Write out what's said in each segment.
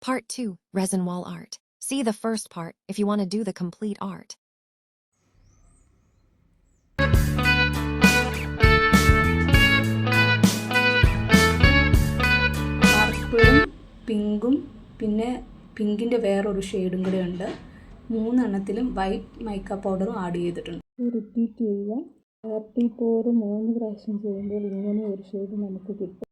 Part 2, Resin Wall Art. See the first part if you want to do the complete art. പർപ്പിളും പിങ്കും പിന്നെ പിങ്കിൻ്റെ വേറൊരു ഷെയ്ഡും കൂടെ ഉണ്ട്. മൂന്നെണ്ണത്തിലും വൈറ്റ് മൈക്ക പൗഡറും ആഡ് ചെയ്തിട്ടുണ്ട്. റിപ്പീറ്റ് ചെയ്യുക. 34 3 പ്രാവശ്യം ചെയ്യുമ്പോൾ ഇങ്ങനെ ഒരു ഷെയ്ഡ് നമുക്ക് കിട്ടും.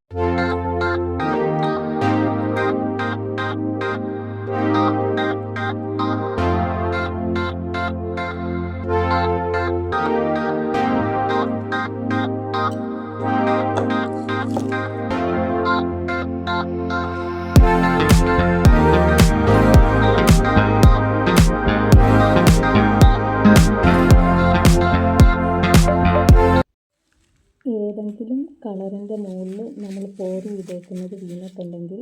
ഏതെങ്കിലും കളറിൻ്റെ മുകളിൽ നമ്മൾ പോർ ചെയ്തേക്കുന്നത് വീണിട്ടുണ്ടെങ്കിൽ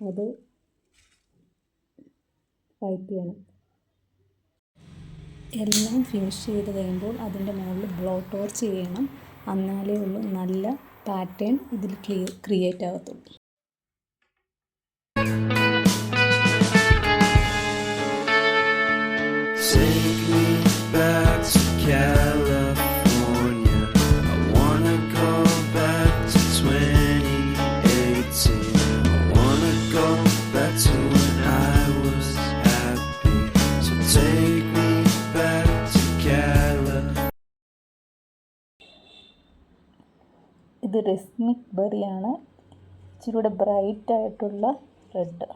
അത് ഫൈറ്റ് ചെയ്യണം. എല്ലാം ഫിനിഷ് ചെയ്ത് കഴിയുമ്പോൾ അതിൻ്റെ മുകളിൽ ബ്ലോ ടോർച്ച് ചെയ്യണം. എന്നാലേ ഉള്ളൂ നല്ല പാറ്റേൺ ഇതിൽ ക്രിയേറ്റ് ആകത്തുള്ളൂ. ഇത് റെസ്മിക് ബെറിയാണ്, ഇച്ചിരി കൂടെ ബ്രൈറ്റ് ആയിട്ടുള്ള റെഡ്.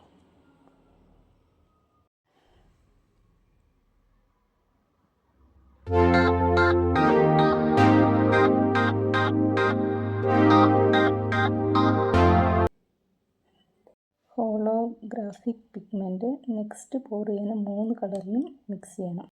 ഹോളോഗ്രാഫിക് പിഗ്മെൻറ്റ് നെക്സ്റ്റ് പോർ ചെയ്യുന്ന 3 കളറിലും മിക്സ് ചെയ്യണം.